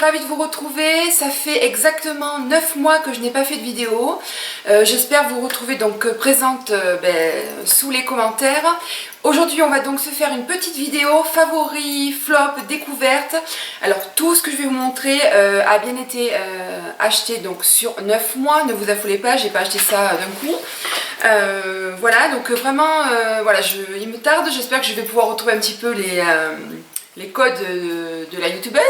ravie de vous retrouver. Ça fait exactement 9 mois que je n'ai pas fait de vidéo. J'espère vous retrouver donc présente sous les commentaires. Aujourd'hui on va donc se faire une petite vidéo favoris, flop, découverte. Alors tout ce que je vais vous montrer a bien été acheté donc sur 9 mois. Ne vous affolez pas, j'ai pas acheté ça d'un coup. Voilà, donc vraiment voilà, il me tarde. J'espère que je vais pouvoir retrouver un petit peu les codes de la youtubeuse.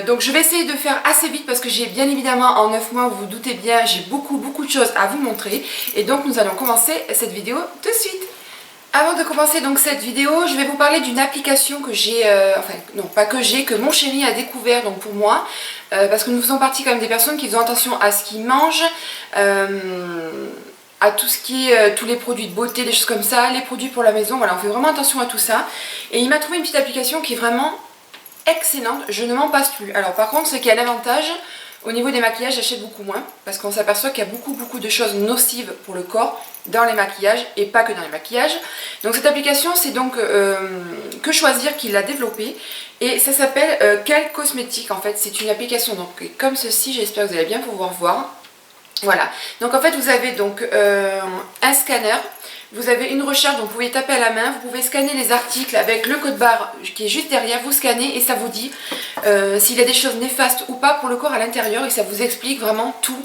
Donc je vais essayer de faire assez vite parce que j'ai bien évidemment en 9 mois, vous vous doutez bien, j'ai beaucoup de choses à vous montrer. Et donc nous allons commencer cette vidéo de suite. Avant de commencer donc cette vidéo, je vais vous parler d'une application que j'ai, enfin non pas que j'ai, que mon chéri a découvert donc pour moi. Parce que nous faisons partie quand même des personnes qui font attention à ce qu'ils mangent. À tout ce qui est tous les produits de beauté, des choses comme ça, les produits pour la maison, voilà, on fait vraiment attention à tout ça. Et il m'a trouvé une petite application qui est vraiment excellente, je ne m'en passe plus. Alors par contre, ce qui a l'avantage, au niveau des maquillages, j'achète beaucoup moins, parce qu'on s'aperçoit qu'il y a beaucoup de choses nocives pour le corps dans les maquillages, et pas que dans les maquillages. Donc cette application, c'est donc Que Choisir qui l'a développée, et ça s'appelle Quel Cosmétique en fait. C'est une application donc comme ceci, j'espère que vous allez bien pouvoir voir. Voilà, donc en fait vous avez donc un scanner, vous avez une recherche, donc vous pouvez taper à la main, vous pouvez scanner les articles avec le code barre qui est juste derrière, vous scannez et ça vous dit s'il y a des choses néfastes ou pas pour le corps à l'intérieur, et ça vous explique vraiment tout,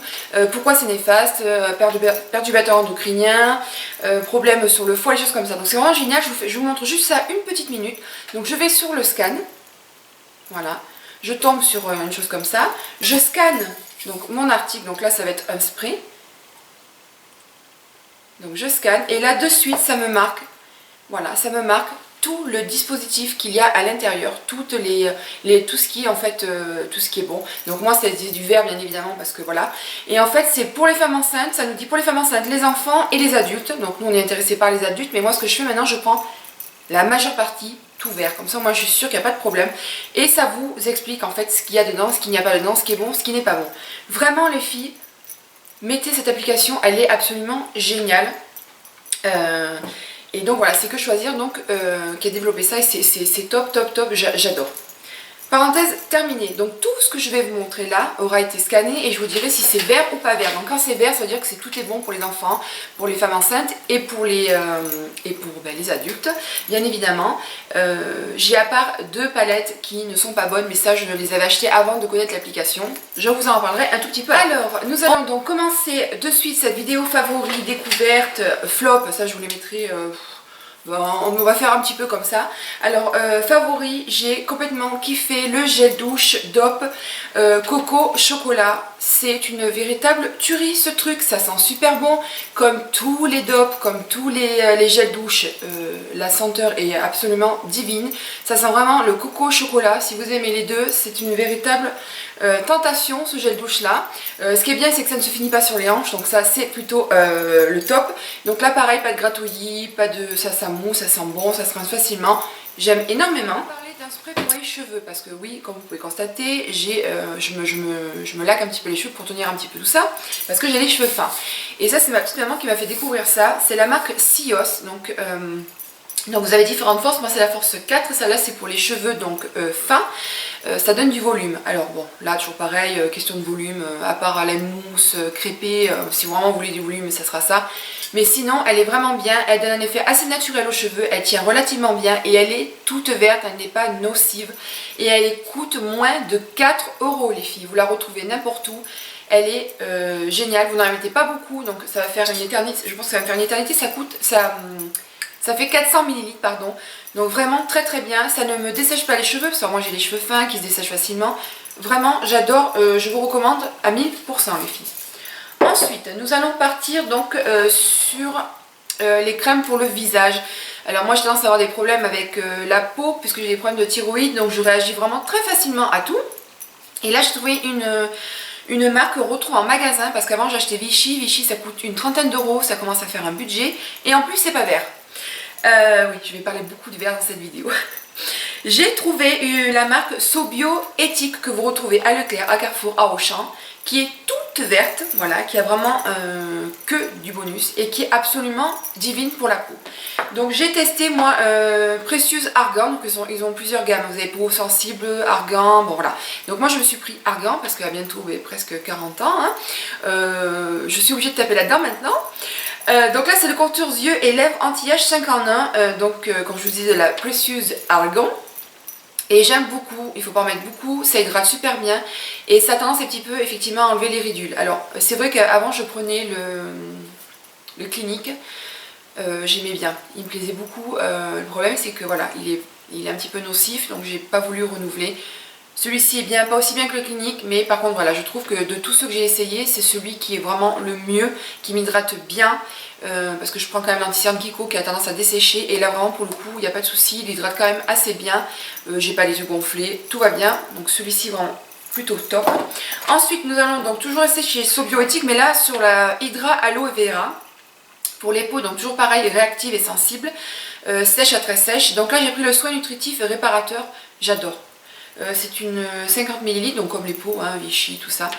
pourquoi c'est néfaste, perturbateur endocrinien, problème sur le foie, les choses comme ça. Donc c'est vraiment génial, je vous montre juste ça une petite minute. Donc je vais sur le scan, voilà, je tombe sur une chose comme ça, je scanne donc mon article, donc là ça va être un spray. Donc je scanne et là de suite ça me marque, voilà, ça me marque tout le dispositif qu'il y a à l'intérieur, tout ce qui est en fait, tout ce qui est bon. Donc moi c'est du vert bien évidemment parce que voilà. Et en fait c'est pour les femmes enceintes, ça nous dit pour les femmes enceintes, les enfants et les adultes. Donc nous on est intéressé par les adultes, mais moi ce que je fais maintenant, je prends la majeure partie tout vert, comme ça moi je suis sûre qu'il n'y a pas de problème, et ça vous explique en fait ce qu'il y a dedans, ce qu'il n'y a pas dedans, ce qui est bon, ce qui n'est pas bon. Vraiment les filles, mettez cette application, elle est absolument géniale. Et donc voilà, c'est Que Choisir donc qui a développé ça, et c'est top, j'adore. Parenthèse terminée, donc tout ce que je vais vous montrer là aura été scanné et je vous dirai si c'est vert ou pas vert. Donc quand c'est vert, ça veut dire que tout est bon pour les enfants, pour les femmes enceintes et pour les adultes, bien évidemment. J'ai à part 2 palettes qui ne sont pas bonnes, mais ça je les avais achetées avant de connaître l'application. Je vous en parlerai un tout petit peu. Alors, nous allons donc commencer de suite cette vidéo favoris, découverte, flop, ça je vous les mettrai... Bon, on va faire un petit peu comme ça. Alors, favori, j'ai complètement kiffé le gel douche DOP Coco Chocolat. C'est une véritable tuerie ce truc, ça sent super bon. Comme tous les DOP, comme tous les gels douche, la senteur est absolument divine. Ça sent vraiment le coco chocolat. Si vous aimez les deux, c'est une véritable tentation ce gel douche là. Ce qui est bien, c'est que ça ne se finit pas sur les hanches, donc ça c'est plutôt le top. Donc là pareil, pas de gratouillis, pas de... ça mousse, ça sent bon, ça se rince facilement. J'aime énormément. Parler d'un spray pour les cheveux parce que oui, comme vous pouvez constater, je me laque un petit peu les cheveux pour tenir un petit peu tout ça parce que j'ai les cheveux fins. Et ça c'est ma petite maman qui m'a fait découvrir ça. C'est la marque Sios. Donc vous avez différentes forces, moi c'est la force 4, celle-là c'est pour les cheveux donc fins, ça donne du volume. Alors bon, là toujours pareil, question de volume, à part à la mousse crêpée, si vraiment vous voulez du volume ça sera ça. Mais sinon elle est vraiment bien, elle donne un effet assez naturel aux cheveux, elle tient relativement bien et elle est toute verte, elle n'est pas nocive. Et elle coûte moins de 4 € les filles, vous la retrouvez n'importe où. Elle est géniale, vous n'en mettez pas beaucoup, donc ça va faire une éternité, je pense que ça va faire une éternité, ça fait 400 ml, pardon. Donc vraiment très bien. Ça ne me dessèche pas les cheveux, parce que moi j'ai les cheveux fins qui se dessèchent facilement. Vraiment, j'adore. Je vous recommande à 1000% les filles. Ensuite, nous allons partir donc sur les crèmes pour le visage. Alors moi j'ai tendance à avoir des problèmes avec la peau, puisque j'ai des problèmes de thyroïde. Donc je réagis vraiment très facilement à tout. Et là j'ai trouvé une marque que on retrouve en magasin, parce qu'avant j'achetais Vichy. Vichy ça coûte une trentaine d'euros, ça commence à faire un budget. Et en plus c'est pas vert. Oui, je vais parler beaucoup de verre dans cette vidéo. J'ai trouvé la marque Sobio Éthique que vous retrouvez à Leclerc, à Carrefour, à Auchan, qui est tout toute verte, voilà, qui a vraiment que du bonus et qui est absolument divine pour la peau. Donc j'ai testé moi Precious Argan, donc ils ont plusieurs gammes, vous avez peau sensible, argan, bon voilà. Donc moi je me suis pris argan parce qu'à bientôt presque 40 ans, hein, je suis obligée de taper là-dedans maintenant. Donc là c'est le contour yeux et lèvres anti-âge 5 en 1, donc comme je vous disais la Precious Argan. Et j'aime beaucoup, il ne faut pas en mettre beaucoup, ça hydrate super bien et ça a tendance un petit peu effectivement à enlever les ridules. Alors c'est vrai qu'avant je prenais le Clinique, j'aimais bien, il me plaisait beaucoup. Le problème c'est que voilà, il est un petit peu nocif donc j'ai pas voulu renouveler. Celui-ci est bien, pas aussi bien que le Clinique, mais par contre voilà, je trouve que de tous ceux que j'ai essayé, c'est celui qui est vraiment le mieux, qui m'hydrate bien, parce que je prends quand même l'anti-cerne Kiko qui a tendance à dessécher, et là vraiment pour le coup, il n'y a pas de souci, il hydrate quand même assez bien, j'ai pas les yeux gonflés, tout va bien, donc celui-ci vraiment plutôt top. Ensuite nous allons donc toujours rester chez Sobioéthique, mais là sur la Hydra Aloe Vera, pour les peaux, donc toujours pareil, réactive et sensible, sèche à très sèche, donc là j'ai pris le soin nutritif et réparateur, j'adore. C'est une 50 ml, donc comme les peaux, hein, Vichy, tout ça.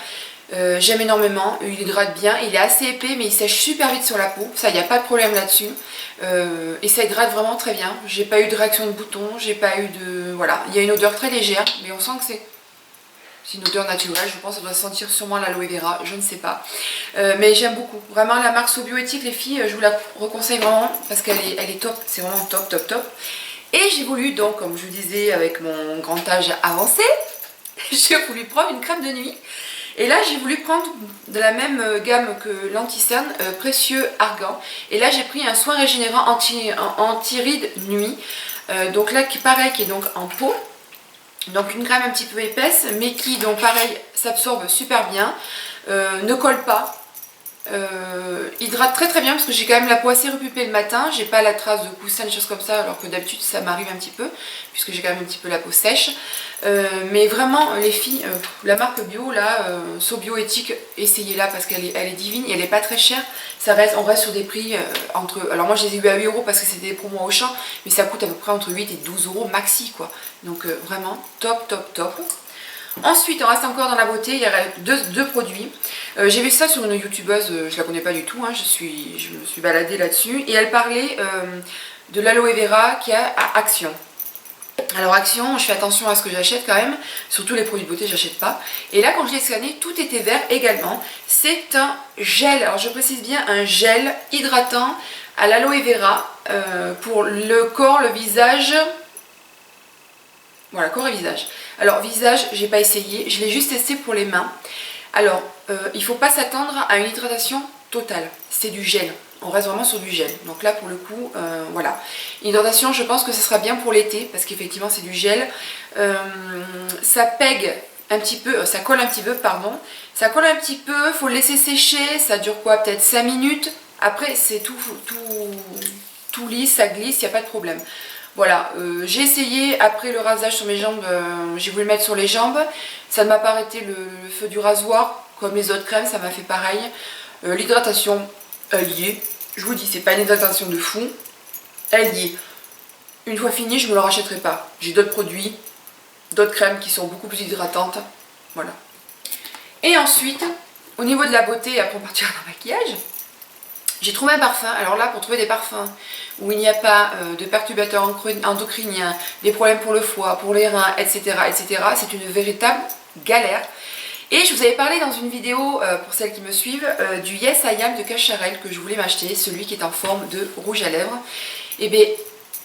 J'aime énormément, il hydrate bien, il est assez épais mais il sèche super vite sur la peau, ça il n'y a pas de problème là-dessus. Et ça hydrate vraiment très bien, j'ai pas eu de réaction de boutons, j'ai pas eu de... Voilà, il y a une odeur très légère, mais on sent que c'est une odeur naturelle, je pense que ça doit sentir sûrement l'aloe vera, je ne sais pas. Mais j'aime beaucoup, vraiment la marque Sobioéthique les filles, je vous la reconseille vraiment parce qu'elle est top, c'est vraiment top, top, top. Et j'ai voulu donc, comme je vous disais, avec mon grand âge avancé, j'ai voulu prendre une crème de nuit. Et là, j'ai voulu prendre de la même gamme que l'anti-cerne, Précieux Argan. Et là, j'ai pris un soin régénérant anti-rides nuit. Donc là, pareil, qui est donc en peau. Donc une crème un petit peu épaisse, mais qui, donc pareil, s'absorbe super bien. Ne colle pas. Hydrate très très bien parce que j'ai quand même la peau assez repupée le matin, j'ai pas la trace de coussin, des choses comme ça, alors que d'habitude ça m'arrive un petit peu puisque j'ai quand même un petit peu la peau sèche. Mais vraiment les filles, la marque bio là, Sobioéthique, essayez-la parce qu'elle est divine et elle est pas très chère. On reste sur des prix entre, alors moi je les ai eu à 8 € parce que c'était des promos au champ, mais ça coûte à peu près entre 8 et 12 € maxi quoi. Donc vraiment top top top. Ensuite, on reste encore dans la beauté, il y a deux produits. J'ai vu ça sur une youtubeuse, je la connais pas du tout, hein, je me suis baladée là-dessus. Et elle parlait de l'aloe vera qui a à Action. Alors Action, je fais attention à ce que j'achète quand même, surtout les produits de beauté, j'achète pas. Et là, quand je l'ai scanné, tout était vert également. C'est un gel, alors je précise bien un gel hydratant à l'aloe vera pour le corps, le visage. Voilà, corps et visage. Alors visage, j'ai pas essayé, je l'ai juste testé pour les mains. Alors, il ne faut pas s'attendre à une hydratation totale, c'est du gel. On reste vraiment sur du gel. Donc là pour le coup, voilà. Hydratation, je pense que ce sera bien pour l'été, parce qu'effectivement c'est du gel. Ça pègue un petit peu, ça colle un petit peu, pardon. Ça colle un petit peu, il faut le laisser sécher, ça dure quoi, peut-être 5 minutes. Après c'est tout lisse, ça glisse, il n'y a pas de problème. Voilà, j'ai essayé après le rasage sur mes jambes, j'ai voulu le mettre sur les jambes, ça ne m'a pas arrêté le feu du rasoir, comme les autres crèmes, ça m'a fait pareil. L'hydratation, elle y est, je vous dis, c'est pas une hydratation de fou, elle y est. Une fois fini, je ne me le rachèterai pas. J'ai d'autres produits, d'autres crèmes qui sont beaucoup plus hydratantes, voilà. Et ensuite, au niveau de la beauté, après on partira dans le maquillage, j'ai trouvé un parfum. Alors là, pour trouver des parfums où il n'y a pas de perturbateurs endocriniens, des problèmes pour le foie, pour les reins, etc., etc., c'est une véritable galère. Et je vous avais parlé dans une vidéo, pour celles qui me suivent, du Yes I Am de Cacharel que je voulais m'acheter, celui qui est en forme de rouge à lèvres. Et bien,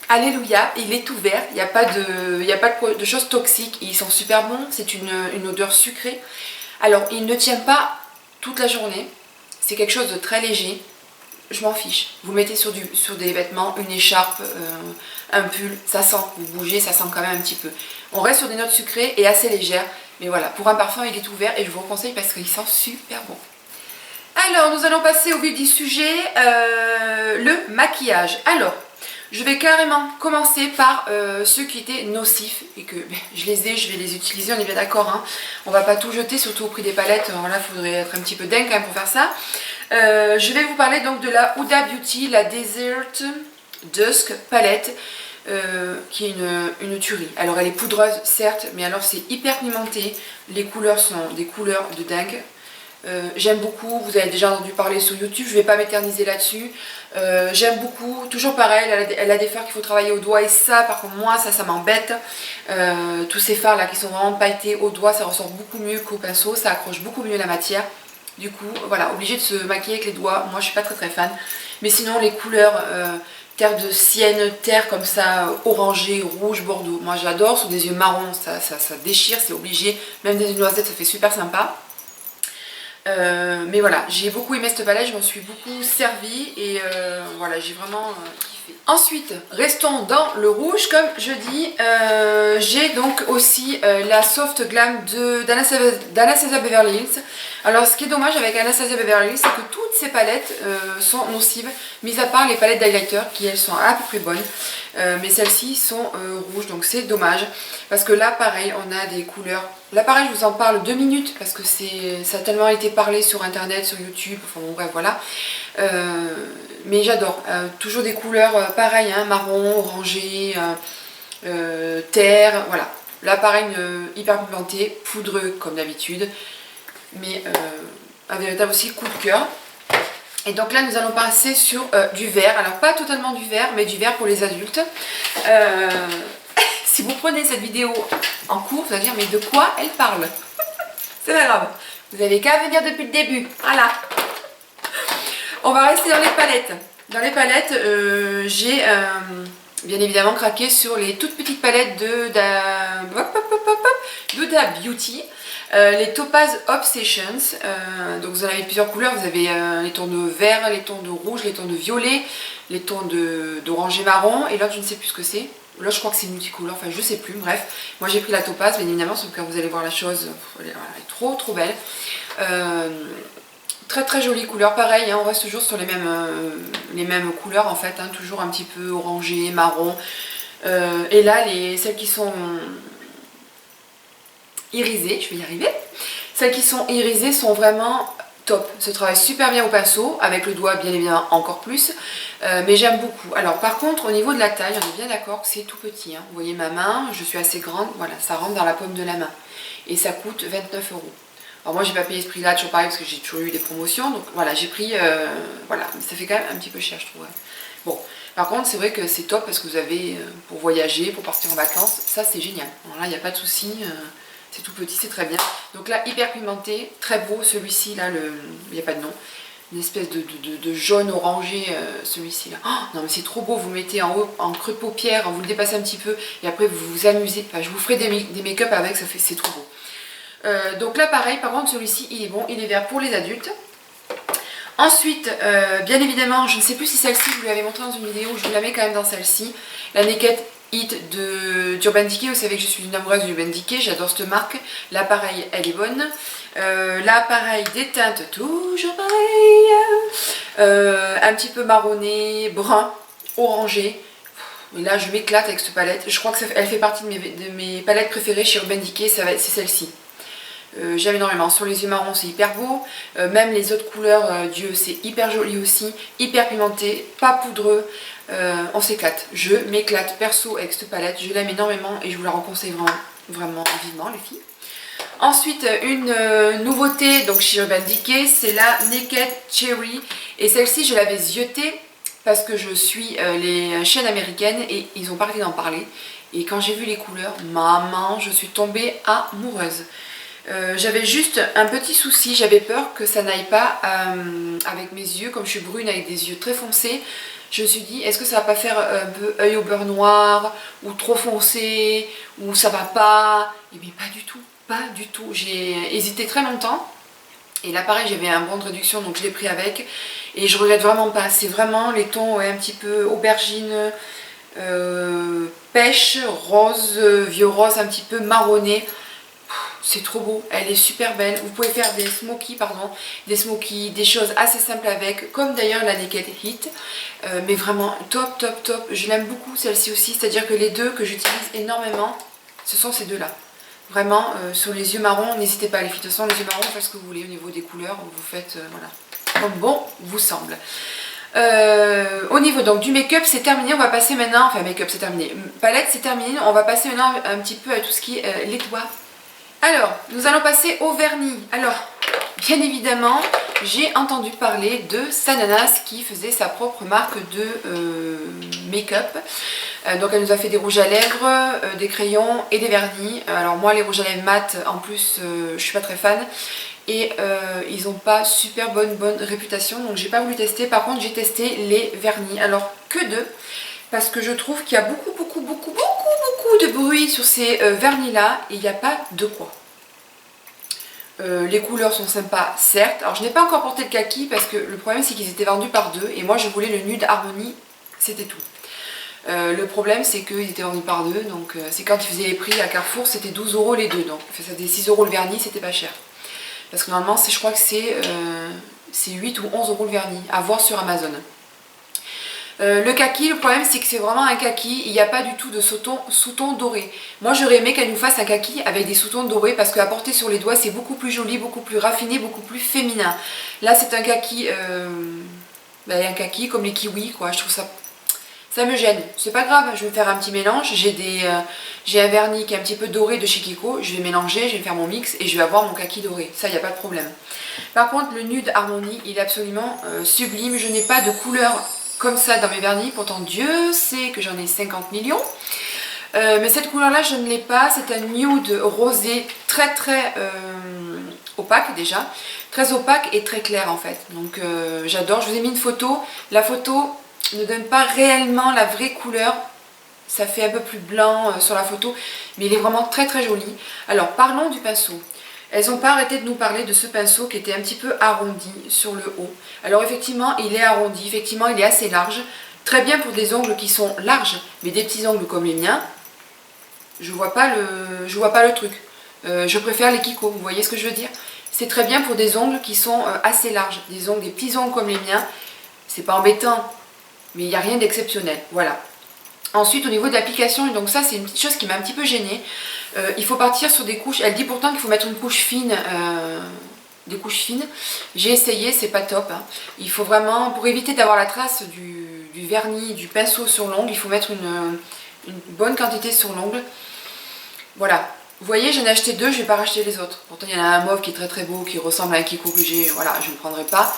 alléluia, il est tout vert, il n'y a pas de choses toxiques, ils sont super bons, c'est une odeur sucrée. Alors, il ne tient pas toute la journée, c'est quelque chose de très léger. Je m'en fiche. Vous mettez sur des vêtements, une écharpe, un pull, ça sent. Vous bougez, ça sent quand même un petit peu. On reste sur des notes sucrées et assez légères. Mais voilà, pour un parfum, il est ouvert et je vous le conseille parce qu'il sent super bon. Alors, nous allons passer au vif du sujet, le maquillage. Alors, je vais carrément commencer par ceux qui étaient nocifs et que je les ai, je vais les utiliser, on est bien d'accord, hein. On va pas tout jeter, surtout au prix des palettes. Là, il faudrait être un petit peu dingue quand même pour faire ça. Je vais vous parler donc de la Huda Beauty, la Desert Dusk palette, qui est une tuerie. Alors elle est poudreuse certes, mais alors c'est hyper pimenté, les couleurs sont des couleurs de dingue. J'aime beaucoup, vous avez déjà entendu parler sur YouTube, je ne vais pas m'éterniser là-dessus. J'aime beaucoup, toujours pareil, elle a des fards qu'il faut travailler au doigt et ça par contre moi ça m'embête. Tous ces fards là qui sont vraiment pailletés au doigt, ça ressort beaucoup mieux qu'au pinceau, ça accroche beaucoup mieux la matière. Du coup voilà, obligé de se maquiller avec les doigts, moi je suis pas très fan. Mais sinon les couleurs terre de sienne, terre comme ça, orangé, rouge, bordeaux, moi j'adore. Sur des yeux marrons ça déchire, c'est obligé, même des yeux noisettes ça fait super sympa. Mais voilà, j'ai beaucoup aimé cette palette, je m'en suis beaucoup servie et voilà, j'ai vraiment kiffé. Ensuite, restons dans le rouge, comme je dis, j'ai donc aussi la Soft Glam d'Anastasia Beverly Hills. Alors ce qui est dommage avec Anastasia Beverly Hills, c'est que toutes ces palettes sont nocives, mis à part les palettes d'highlighter qui elles sont à peu près bonnes. Mais celles-ci sont rouges, donc c'est dommage. Parce que là, pareil, on a des couleurs. Là, pareil, je vous en parle 2 minutes parce que ça a tellement été parlé sur internet, sur YouTube. Enfin, bon, bref, voilà. Mais j'adore. Toujours des couleurs pareilles, hein, marron, orangé, terre, voilà. Là, pareil, hyper pigmenté, poudreux comme d'habitude. Mais un véritable aussi coup de cœur. Et donc là nous allons passer sur du vert, alors pas totalement du vert mais du vert pour les adultes. Si vous prenez cette vidéo en cours, vous allez dire mais de quoi elle parle? C'est pas grave, vous avez qu'à venir depuis le début, voilà. On va rester dans les palettes. Dans les palettes, j'ai bien évidemment craqué sur les toutes petites palettes de Huda Beauty. Les Topaz Obsessions, donc vous en avez plusieurs couleurs, vous avez les tons de vert, les tons de rouge, les tons de violet, les tons d'orange et marron, et l'autre je ne sais plus ce que c'est, là je crois que c'est multicolore, enfin je sais plus, bref, moi j'ai pris la Topaz, bien évidemment, sauf que vous allez voir la chose, elle est trop belle, très jolie couleur, pareil, hein, on reste toujours sur les mêmes couleurs en fait, hein, toujours un petit peu orangé, marron, et là celles qui sont irisées, je vais y arriver. Celles qui sont irisées sont vraiment top. Se travaille super bien au pinceau, avec le doigt bien évidemment encore plus. Mais j'aime beaucoup. Alors par contre au niveau de la taille, on est bien d'accord que c'est tout petit. Hein. Vous voyez ma main, je suis assez grande, voilà, ça rentre dans la paume de la main. Et ça coûte 29 €. Alors moi j'ai pas payé ce prix là, toujours pareil, parce que j'ai toujours eu des promotions. Donc voilà, j'ai pris, voilà, mais ça fait quand même un petit peu cher je trouve. Bon, par contre c'est vrai que c'est top parce que vous avez, pour voyager, pour partir en vacances, ça c'est génial. Alors là il n'y a pas de souci. C'est tout petit, c'est très bien. Donc là, hyper pigmenté, très beau. Celui-ci, là, il n'y a pas de nom. Une espèce de jaune orangé, celui-ci là. Oh, non mais c'est trop beau, vous le mettez en haut, en creux de paupière, vous le dépassez un petit peu et après vous vous amusez. Enfin, je vous ferai des make-up avec, c'est trop beau. Donc là, pareil, par contre, celui-ci, il est bon, il est vert pour les adultes. Ensuite, bien évidemment, je ne sais plus si celle-ci, je vous l'avais montré dans une vidéo, je vous la mets quand même dans celle-ci. La Naked Hit d'Urban Decay, vous savez que je suis une amoureuse d'Urban Decay, j'adore cette marque. Là pareil, elle est bonne. Là pareil, des teintes toujours pareilles. Un petit peu marronné, brun, orangé. Et là je m'éclate avec cette palette. Je crois que elle fait partie de mes palettes préférées chez Urban Decay, c'est celle-ci. J'aime énormément. Sur les yeux marrons c'est hyper beau, même les autres couleurs d'yeux c'est hyper joli aussi, hyper pimenté, pas poudreux, on s'éclate. Je m'éclate perso avec cette palette, je l'aime énormément et je vous la reconseille vraiment vivement les filles. Ensuite une nouveauté donc chez Urban Decay, c'est la Naked Cherry et celle-ci je l'avais zioutée parce que je suis les chaînes américaines et ils ont pas arrêté d'en parler et quand j'ai vu les couleurs, maman, je suis tombée amoureuse. J'avais juste un petit souci, j'avais peur que ça n'aille pas avec mes yeux, comme je suis brune avec des yeux très foncés, je me suis dit est-ce que ça va pas faire un peu œil au beurre noir, ou trop foncé, ou ça va pas, et bien pas du tout, j'ai hésité très longtemps, et là pareil j'avais un bon de réduction donc je l'ai pris avec, et je regrette vraiment pas, c'est vraiment les tons ouais, un petit peu aubergine, pêche, rose, vieux rose un petit peu marronné. C'est trop beau, elle est super belle. Vous pouvez faire des smokies, des choses assez simples avec, comme d'ailleurs la Naked Hit. Mais vraiment top. Je l'aime beaucoup celle-ci aussi, c'est-à-dire que les deux que j'utilise énormément, ce sont ces deux-là. Vraiment, sur les yeux marrons, n'hésitez pas les filles. De toute façon, les yeux marrons, faites ce que vous voulez au niveau des couleurs. Vous faites, voilà, comme bon vous semble. Au niveau donc du make-up c'est terminé, on va passer maintenant, enfin make-up c'est terminé, palette c'est terminé, on va passer maintenant un petit peu à tout ce qui est les doigts. Alors, nous allons passer au vernis. Alors, bien évidemment, j'ai entendu parler de Sananas qui faisait sa propre marque de make-up. Donc elle nous a fait des rouges à lèvres, des crayons et des vernis. Alors moi les rouges à lèvres mat, en plus je suis pas très fan. Et ils n'ont pas super bonne réputation, donc j'ai pas voulu tester. Par contre j'ai testé les vernis, alors que deux, parce que je trouve qu'il y a beaucoup de bruit sur ces vernis là, et il n'y a pas de quoi. Les couleurs sont sympas, certes. Alors je n'ai pas encore porté le kaki parce que le problème c'est qu'ils étaient vendus par deux et moi je voulais le nude harmonie, c'était tout. Le problème c'est qu'ils étaient vendus par deux, donc c'est quand ils faisaient les prix à Carrefour, c'était 12 € les deux, donc ça faisait 6 € le vernis, c'était pas cher. Parce que normalement je crois que c'est 8 ou 11 € le vernis, à voir sur Amazon. Le kaki, le problème c'est que c'est vraiment un kaki, il n'y a pas du tout de sous-ton doré. Moi j'aurais aimé qu'elle nous fasse un kaki avec des sous-tons dorés parce qu'à porter sur les doigts c'est beaucoup plus joli, beaucoup plus raffiné, beaucoup plus féminin. Là c'est un kaki, un kaki comme les kiwis quoi, je trouve ça me gêne. C'est pas grave, je vais faire un petit mélange, j'ai un vernis qui est un petit peu doré de chez Kiko, je vais mélanger, je vais faire mon mix et je vais avoir mon kaki doré, ça il n'y a pas de problème. Par contre le nude harmonie il est absolument sublime, je n'ai pas de couleur comme ça dans mes vernis, pourtant Dieu sait que j'en ai 50 millions. Mais cette couleur là je ne l'ai pas, c'est un nude rosé très opaque déjà, très opaque et très clair en fait. Donc j'adore, je vous ai mis une photo, la photo ne donne pas réellement la vraie couleur, ça fait un peu plus blanc sur la photo, mais il est vraiment très joli. Alors parlons du pinceau. Elles n'ont pas arrêté de nous parler de ce pinceau qui était un petit peu arrondi sur le haut. Alors effectivement, il est arrondi, effectivement, il est assez large. Très bien pour des ongles qui sont larges, mais des petits ongles comme les miens, je vois pas le truc. Je préfère les Kiko, vous voyez ce que je veux dire? C'est très bien pour des ongles qui sont assez larges. Des petits ongles comme les miens, c'est pas embêtant, mais il n'y a rien d'exceptionnel. Voilà. Ensuite au niveau de l'application, donc ça c'est une petite chose qui m'a un petit peu gênée, il faut partir sur des couches, elle dit pourtant qu'il faut mettre une couche fine, des couches fines, j'ai essayé, c'est pas top, hein. Il faut vraiment, pour éviter d'avoir la trace du vernis, du pinceau sur l'ongle, il faut mettre une bonne quantité sur l'ongle, voilà. Vous voyez, j'en ai acheté deux, je vais pas racheter les autres, pourtant il y en a un mauve qui est très beau, qui ressemble à un Kiko que j'ai, voilà, je ne le prendrai pas.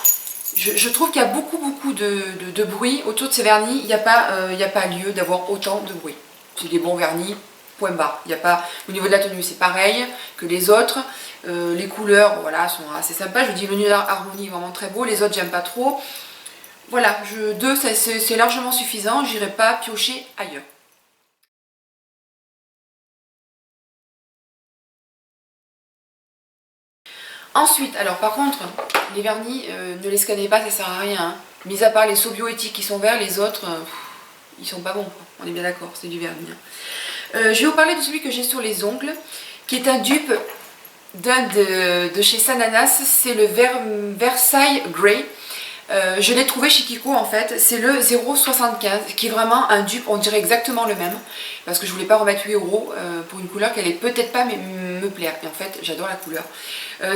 Je trouve qu'il y a beaucoup de bruit autour de ces vernis, il n'y a pas lieu d'avoir autant de bruit. C'est des bons vernis, point barre. Il y a pas, au niveau de la tenue c'est pareil que les autres, les couleurs voilà, sont assez sympas. Je vous dis le nude harmonie est vraiment très beau, les autres j'aime pas trop. Voilà, deux c'est largement suffisant, j'irai pas piocher ailleurs. Ensuite, alors par contre, les vernis, ne les scannez pas, ça sert à rien. Hein. Mis à part les Sobioéthiques qui sont verts, les autres, ils sont pas bons. On est bien d'accord, c'est du vernis. Hein. Je vais vous parler de celui que j'ai sur les ongles, qui est un dupe d'un de chez Sananas, c'est le Versailles Grey. Je l'ai trouvé chez Kiko en fait, c'est le 0,75 qui est vraiment un dupe, on dirait exactement le même parce que je voulais pas remettre 8 € pour une couleur qui allait peut-être pas me plaire et en fait j'adore la couleur.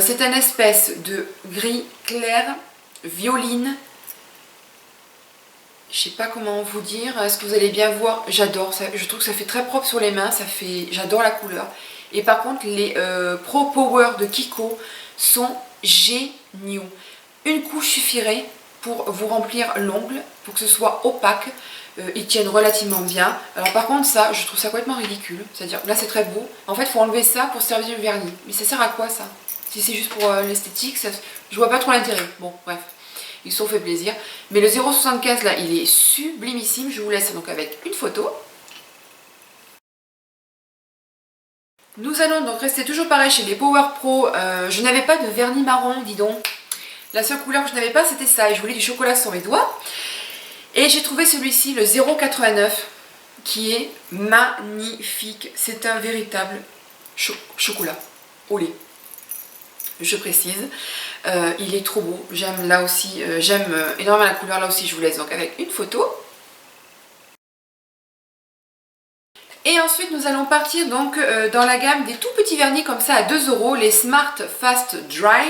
C'est un espèce de gris clair, violine, je sais pas comment vous dire, est-ce que vous allez bien voir, j'adore, je trouve que ça fait très propre sur les mains, j'adore la couleur. Et par contre les Pro Power de Kiko sont géniaux. Une couche suffirait pour vous remplir l'ongle, pour que ce soit opaque, ils tiennent relativement bien. Alors par contre ça, je trouve ça complètement ridicule, c'est-à-dire là c'est très beau, en fait il faut enlever ça pour servir du vernis. Mais ça sert à quoi ça? Si c'est juste pour l'esthétique, je vois pas trop l'intérêt. Bon bref, ils se sont fait plaisir. Mais le 0,75 là, il est sublimissime, je vous laisse donc avec une photo. Nous allons donc rester toujours pareil chez les Power Pro, je n'avais pas de vernis marron, dis donc. La seule couleur que je n'avais pas c'était ça et je voulais du chocolat sur mes doigts. Et j'ai trouvé celui-ci, le 0,89, qui est magnifique. C'est un véritable chocolat au lait. Je précise. Il est trop beau. J'aime là aussi, j'aime énormément la couleur. Là aussi je vous laisse donc avec une photo. Et ensuite nous allons partir donc dans la gamme des tout petits vernis comme ça à 2 €, les Smart Fast Dry.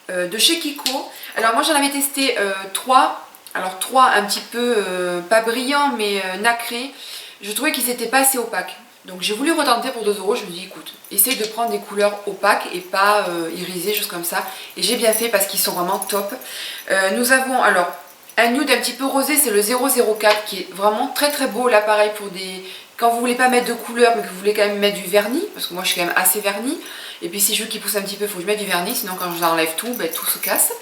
De chez Kiko. Alors moi j'en avais testé 3, alors 3 un petit peu pas brillants mais nacrés. Je trouvais qu'ils n'étaient pas assez opaques. Donc j'ai voulu retenter pour 2 €, je me dis écoute, essaye de prendre des couleurs opaques et pas irisées, choses comme ça. Et j'ai bien fait parce qu'ils sont vraiment top. Nous avons alors un nude un petit peu rosé, c'est le 004 qui est vraiment très très beau. Là pareil pour des... Quand vous voulez pas mettre de couleur mais que vous voulez quand même mettre du vernis, parce que moi je suis quand même assez vernis. Et puis si je veux qu'il pousse un petit peu, il faut que je mette du vernis, sinon quand je enlève tout, ben, tout se casse.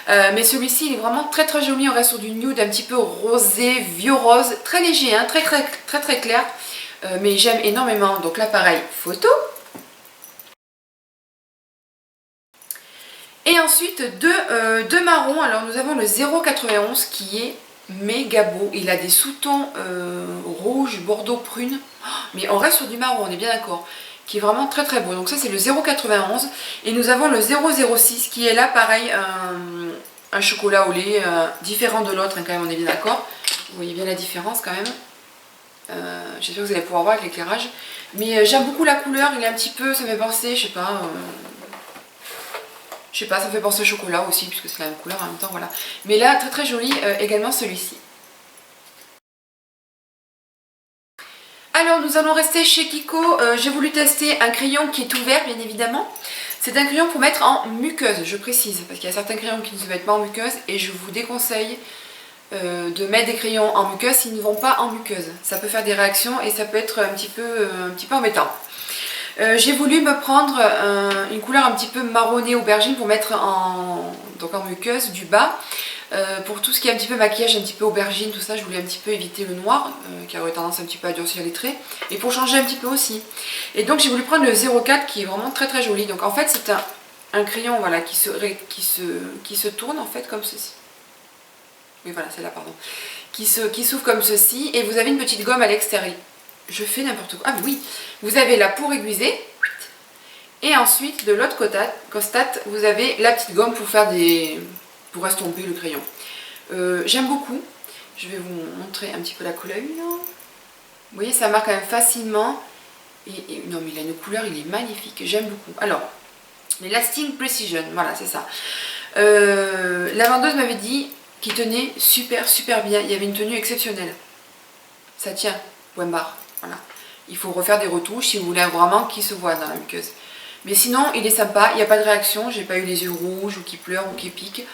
Mais celui-ci il est vraiment très très joli, on reste sur du nude un petit peu rosé, vieux rose, très léger, hein, très clair. Mais j'aime énormément, donc là pareil, photo. Et ensuite deux marrons, alors nous avons le 091 qui est méga beau, il a des sous-tons rouge, bordeaux, prune, mais on reste sur du marron, on est bien d'accord, qui est vraiment très très beau. Donc ça c'est le 091 et nous avons le 006 qui est là pareil, un chocolat au lait différent de l'autre, hein, quand même on est bien d'accord. Vous voyez bien la différence quand même. J'espère que vous allez pouvoir voir avec l'éclairage. Mais j'aime beaucoup la couleur, il est un petit peu, ça me fait penser, je sais pas, ça me fait penser au chocolat aussi, puisque c'est la même couleur en même temps, voilà. Mais là, très très joli également celui-ci. Alors nous allons rester chez Kiko, j'ai voulu tester un crayon qui est ouvert bien évidemment. C'est un crayon pour mettre en muqueuse, je précise, parce qu'il y a certains crayons qui ne se mettent pas en muqueuse et je vous déconseille de mettre des crayons en muqueuse s'ils ne vont pas en muqueuse. Ça peut faire des réactions et ça peut être un petit peu embêtant. J'ai voulu me prendre une couleur un petit peu marronnée aubergine pour mettre en muqueuse du bas. Pour tout ce qui est un petit peu maquillage, un petit peu aubergine, tout ça, je voulais un petit peu éviter le noir qui aurait tendance un petit peu à durcir les traits et pour changer un petit peu aussi. Et donc j'ai voulu prendre le 04 qui est vraiment très très joli. Donc en fait c'est un crayon voilà, qui se tourne en fait comme ceci. Oui voilà, c'est là pardon. Qui s'ouvre comme ceci et vous avez une petite gomme à l'extérieur. Je fais n'importe quoi. Ah oui, vous avez là pour aiguiser. Et ensuite de l'autre côté, vous avez la petite gomme pour faire pour estomper le crayon. J'aime beaucoup. Je vais vous montrer un petit peu la couleur. Vous voyez, ça marque quand même facilement. Non, mais il a une couleur, il est magnifique. J'aime beaucoup. Alors, les Lasting Precision, voilà, c'est ça. La vendeuse m'avait dit qu'il tenait super bien. Il y avait une tenue exceptionnelle. Ça tient, point barre. Voilà. Il faut refaire des retouches si vous voulez vraiment qu'il se voit dans la muqueuse. Mais sinon, il est sympa, il n'y a pas de réaction, j'ai pas eu les yeux rouges ou qui pleurent ou qui piquent.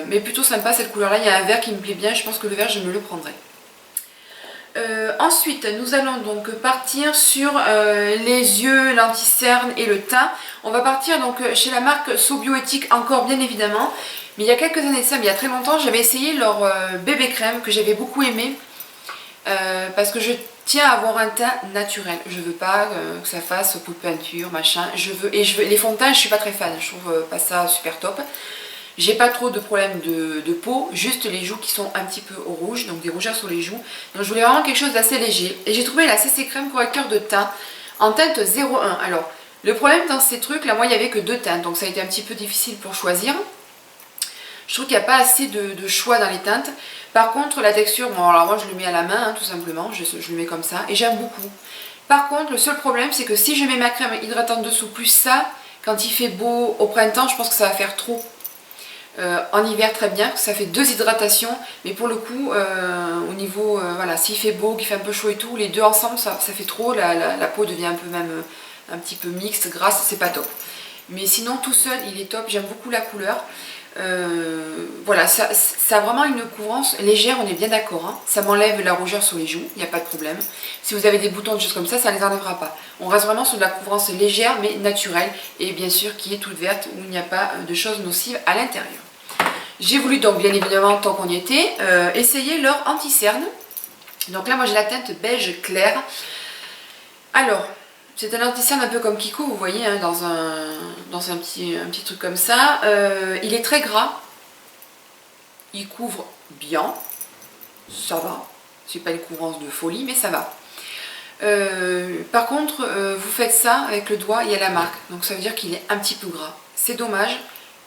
Mais plutôt sympa cette couleur-là, il y a un vert qui me plaît bien, je pense que le vert je me le prendrai. Ensuite, nous allons donc partir sur les yeux, l'anti-cerne et le teint. On va partir donc chez la marque So Bioéthique encore bien évidemment. Mais il y a quelques années de ça, mais il y a très longtemps, j'avais essayé leur bébé crème que j'avais beaucoup aimé. Parce que je tiens à avoir un teint naturel. Je veux pas que ça fasse pot de peinture, machin. Les fonds de teint, je suis pas très fan. Je trouve pas ça super top. J'ai pas trop de problèmes de peau, juste les joues qui sont un petit peu rouges, donc des rougeurs sur les joues. Donc je voulais vraiment quelque chose d'assez léger. Et j'ai trouvé la CC Crème correcteur de teint en teinte 01. Alors, le problème dans ces trucs, là, moi, il n'y avait que 2 teintes, donc ça a été un petit peu difficile pour choisir. Je trouve qu'il n'y a pas assez de choix dans les teintes. Par contre, la texture, bon alors moi je le mets à la main, hein, tout simplement, je le mets comme ça, et j'aime beaucoup. Par contre, le seul problème, c'est que si je mets ma crème hydratante dessous, plus ça, quand il fait beau au printemps, je pense que ça va faire trop. En hiver, très bien, ça fait 2 hydratations, mais pour le coup, au niveau, voilà, s'il fait beau, qu'il fait un peu chaud et tout, les deux ensemble, ça fait trop, la peau devient un peu même, un petit peu mixte, grasse, c'est pas top. Mais sinon, tout seul, il est top, j'aime beaucoup la couleur. Voilà, ça a vraiment une couvrance légère, on est bien d'accord, hein. Ça m'enlève la rougeur sur les joues, il n'y a pas de problème. Si vous avez des boutons, des choses comme ça ne les enlèvera pas. On reste vraiment sur de la couvrance légère mais naturelle et bien sûr qui est toute verte où il n'y a pas de choses nocives à l'intérieur. J'ai voulu donc bien évidemment, tant qu'on y était, essayer leur anti-cerne. Donc là moi j'ai la teinte beige clair. Alors, c'est un anti-cerne un peu comme Kiko, vous voyez, hein, dans un petit truc comme ça. Il est très gras. Il couvre bien. Ça va. C'est pas une couvrance de folie, mais ça va. Par contre, vous faites ça avec le doigt, il y a la marque. Donc ça veut dire qu'il est un petit peu gras. C'est dommage.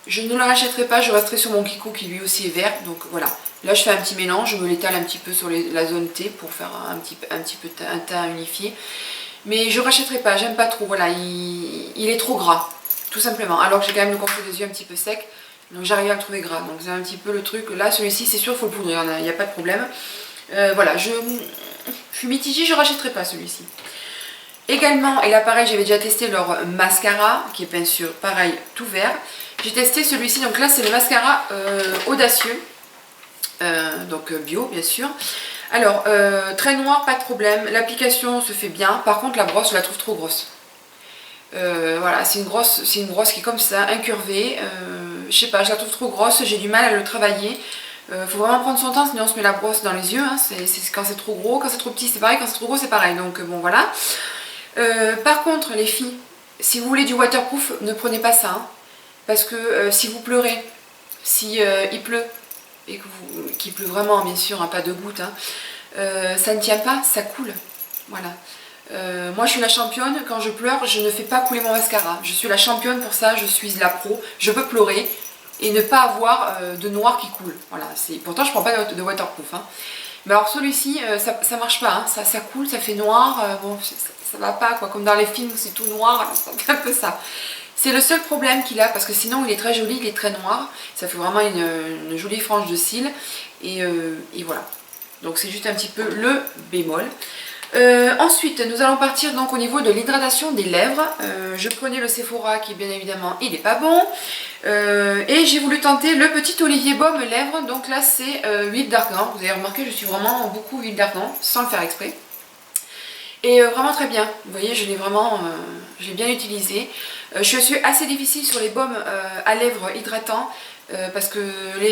Je ne le rachèterai pas, je resterai sur mon Kiko qui lui aussi est vert. Donc voilà. Là je fais un petit mélange, je me l'étale un petit peu sur la zone T pour faire un petit peu un teint unifié. Mais je ne rachèterai pas, j'aime pas trop, voilà, il est trop gras, tout simplement. Alors que j'ai quand même le contour des yeux un petit peu sec, donc j'arrive à le trouver gras. Donc c'est un petit peu le truc, là celui-ci c'est sûr il faut le poudrer, il n'y a pas de problème. Voilà, je suis mitigée, je ne rachèterai pas celui-ci. Également, et là pareil, j'avais déjà testé leur mascara, qui est bien sûr pareil, tout vert. J'ai testé celui-ci, donc là c'est le mascara audacieux, donc bio bien sûr. Alors, très noir, pas de problème, l'application se fait bien, par contre la brosse, je la trouve trop grosse. Voilà, c'est une brosse qui est comme ça, incurvée, je sais pas, je la trouve trop grosse, j'ai du mal à le travailler. Faut vraiment prendre son temps, sinon on se met la brosse dans les yeux, hein. Quand c'est trop gros, quand c'est trop petit c'est pareil, quand c'est trop gros c'est pareil, donc bon voilà. Par contre les filles, si vous voulez du waterproof, ne prenez pas ça, hein, parce que si vous pleurez, si il pleut, et qu'il pleut vraiment bien sûr, hein, pas de gouttes, hein, ça ne tient pas, ça coule, voilà. Moi je suis la championne, quand je pleure je ne fais pas couler mon mascara, je suis la championne pour ça, je suis la pro, je peux pleurer et ne pas avoir de noir qui coule, voilà. Pourtant je prends pas de waterproof, hein. Mais alors celui-ci ça marche pas, hein, ça coule, ça fait noir, bon ça va pas quoi, comme dans les films où c'est tout noir, alors ça fait un peu ça. C'est le seul problème qu'il a, parce que sinon il est très joli, il est très noir, ça fait vraiment une jolie frange de cils, et voilà. Donc c'est juste un petit peu le bémol. Ensuite, nous allons partir donc au niveau de l'hydratation des lèvres. Je prenais le Sephora qui bien évidemment il n'est pas bon. Et j'ai voulu tenter le petit Olivier Baume lèvres. Donc là c'est huile d'argan. Vous avez remarqué, je suis vraiment beaucoup huile d'argan sans le faire exprès. Et vraiment très bien. Vous voyez, je l'ai bien utilisé. Je suis assez difficile sur les baumes à lèvres hydratants. Parce que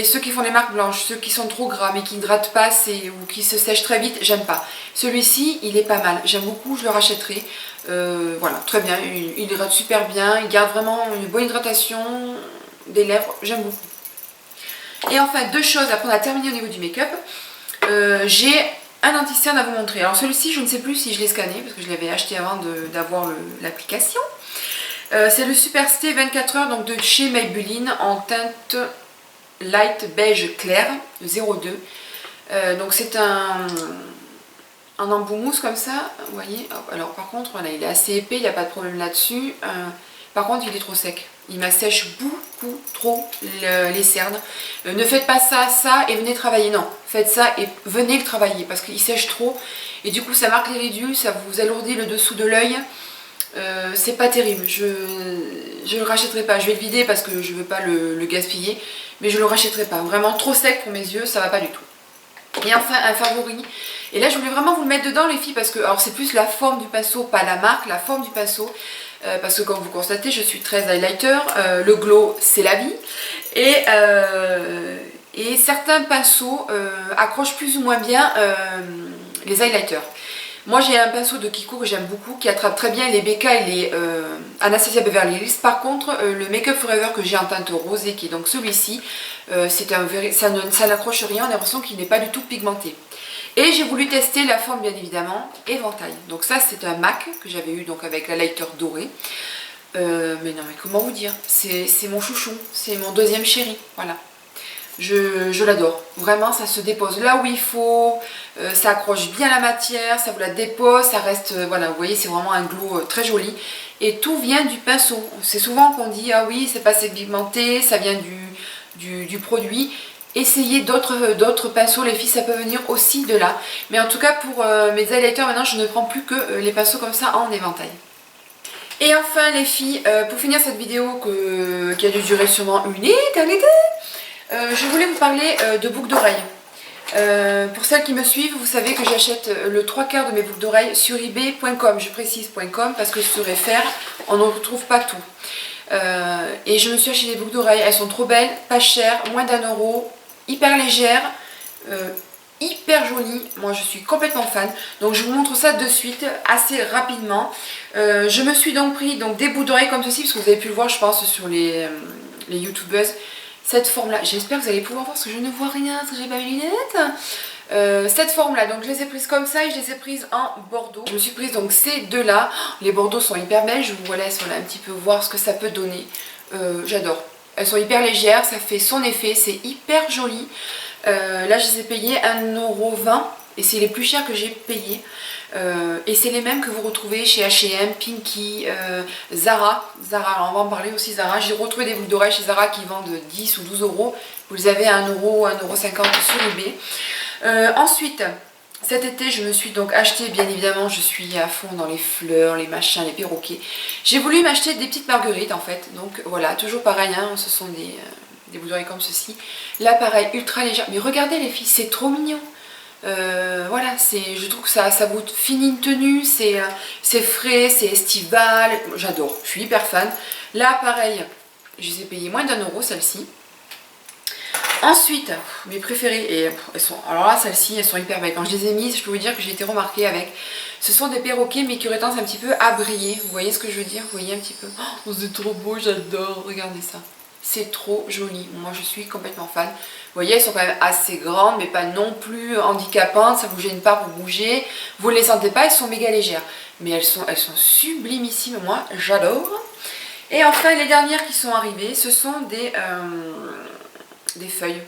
ceux qui font des marques blanches, ceux qui sont trop gras mais qui n'hydratent pas assez ou qui se sèchent très vite, j'aime pas. Celui-ci, il est pas mal, j'aime beaucoup, je le rachèterai. Voilà, très bien, il hydrate super bien, il garde vraiment une bonne hydratation des lèvres, j'aime beaucoup. Et enfin, deux choses, après on a terminé au niveau du make-up. J'ai un anti-cerne à vous montrer. Alors celui-ci, je ne sais plus si je l'ai scanné, parce que je l'avais acheté avant d'avoir l'application. C'est le Super Stay 24 heures donc de chez Maybelline en teinte light beige clair 02. Donc c'est un embout mousse comme ça, vous voyez. Alors par contre voilà, il est assez épais, il n'y a pas de problème là-dessus. Par contre il est trop sec, il m'assèche beaucoup trop les cernes. Ne faites pas ça et venez travailler, non, faites ça et venez le travailler parce qu'il sèche trop et du coup ça marque les ridules, ça vous alourdit le dessous de l'œil. C'est pas terrible, je le rachèterai pas, je vais le vider parce que je veux pas le gaspiller, mais je le rachèterai pas, vraiment trop sec pour mes yeux, ça va pas du tout. Et enfin un favori, et là je voulais vraiment vous le mettre dedans les filles parce que, alors c'est plus la forme du pinceau, pas la marque, la forme du pinceau, parce que comme vous constatez je suis très highlighter, le glow c'est la vie, et certains pinceaux accrochent plus ou moins bien les highlighters. Moi j'ai un pinceau de Kiko que j'aime beaucoup, qui attrape très bien les BK et les Anastasia Beverly Hills. Par contre le Make Up Forever que j'ai en teinte rosée, qui est donc celui-ci, ça n'accroche rien, on a l'impression qu'il n'est pas du tout pigmenté. Et j'ai voulu tester la forme bien évidemment, éventail. Donc ça c'est un MAC que j'avais eu donc avec la lighter dorée. Mais non mais comment vous dire, c'est mon chouchou, c'est mon deuxième chéri, voilà. Je l'adore, vraiment ça se dépose là où il faut, ça accroche bien la matière, ça vous la dépose, ça reste, voilà vous voyez c'est vraiment un glow très joli et tout vient du pinceau. C'est souvent qu'on dit ah oui c'est pas assez pigmenté, ça vient du produit. Essayez d'autres pinceaux les filles, ça peut venir aussi de là, mais en tout cas pour mes highlighters maintenant je ne prends plus que les pinceaux comme ça en éventail. Et enfin les filles, pour finir cette vidéo qui a dû durer sûrement une éternité, je voulais vous parler de boucles d'oreilles. Pour celles qui me suivent, vous savez que j'achète le 3/4 de mes boucles d'oreilles sur ebay.com. Je précise .com parce que sur FR, on ne retrouve pas tout. Et je me suis acheté des boucles d'oreilles, elles sont trop belles, pas chères, moins d'1 €, hyper légères, hyper jolies. Moi je suis complètement fan. Donc je vous montre ça de suite, assez rapidement. Je me suis donc pris des boucles d'oreilles comme ceci, parce que vous avez pu le voir je pense sur les youtubeuses. Cette forme là, j'espère que vous allez pouvoir voir parce que je ne vois rien, parce que j'ai pas mes lunettes. Cette forme là, donc je les ai prises comme ça et je les ai prises en bordeaux. Je me suis prise donc ces deux là, les bordeaux sont hyper belles, je vous laisse un petit peu voir ce que ça peut donner. J'adore, elles sont hyper légères, ça fait son effet, c'est hyper joli. Là je les ai payées 1,20 € et c'est les plus chers que j'ai payés. Et c'est les mêmes que vous retrouvez chez H&M, Pinky, Zara. Alors on va en parler aussi, Zara. J'ai retrouvé des boucles d'oreilles chez Zara qui vendent 10 ou 12 €. Vous les avez à 1 €, 1,50 € sur eBay. Ensuite, Cet été, je me suis donc acheté, bien évidemment, je suis à fond dans les fleurs, les machins, les perroquets. J'ai voulu m'acheter des petites marguerites en fait. Donc voilà, toujours pareil, hein, ce sont des boules d'oreilles comme ceci. Là, pareil, ultra légère. Mais regardez les filles, c'est trop mignon. Voilà, je trouve que ça vous finit une tenue, c'est frais, c'est estival. J'adore, je suis hyper fan. Là, pareil, je les ai payées moins d'1 € celles-ci. Ensuite, mes préférées, et elles sont, alors là, celles-ci, elles sont hyper belles. Quand je les ai mises, je peux vous dire que j'ai été remarquée avec. Ce sont des perroquets, mais qui auraient tendance un petit peu à briller. Vous voyez ce que je veux dire? Vous voyez un petit peu? Oh, c'est trop beau, j'adore. Regardez ça. C'est trop joli. Moi, je suis complètement fan. Vous voyez, elles sont quand même assez grandes, mais pas non plus handicapantes. Ça vous gêne pas pour bouger. Vous ne les sentez pas, elles sont méga légères. Mais elles sont sublimissimes. Moi, j'adore. Et enfin, les dernières qui sont arrivées, ce sont des feuilles.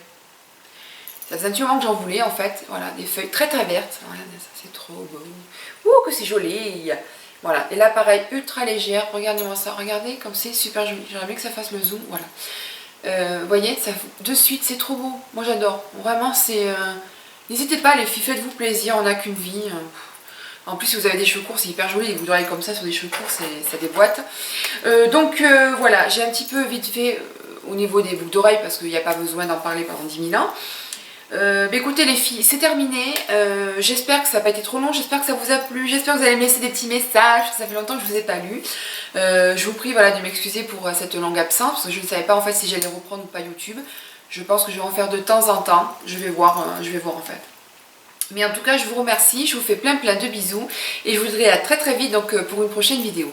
Ça faisait un petit moment que j'en voulais en fait. Voilà, des feuilles très très vertes. Regardez ça, c'est trop beau. Ouh, que c'est joli. Voilà, et là pareil, ultra légère. Regardez-moi ça, regardez comme c'est super joli. J'aimerais bien que ça fasse le zoom. Voilà. Vous voyez, ça, de suite, c'est trop beau. Moi j'adore. Vraiment, c'est. N'hésitez pas, les filles, faites-vous plaisir. On n'a qu'une vie. En plus, si vous avez des cheveux courts, c'est hyper joli. Les boucles d'oreilles comme ça sur des cheveux courts, ça déboîte. Donc voilà, j'ai un petit peu vite fait au niveau des boucles d'oreilles parce qu'il n'y a pas besoin d'en parler pendant 10 000 ans. Écoutez les filles, c'est terminé. J'espère que ça n'a pas été trop long, j'espère que ça vous a plu, j'espère que vous allez me laisser des petits messages, parce que ça fait longtemps que je ne vous ai pas lu. Je vous prie voilà, de m'excuser pour cette longue absence, parce que je ne savais pas en fait si j'allais reprendre ou pas YouTube. Je pense que je vais en faire de temps en temps, je vais voir en fait. Mais en tout cas, je vous remercie, je vous fais plein de bisous, et je vous dirai à très très vite donc, pour une prochaine vidéo.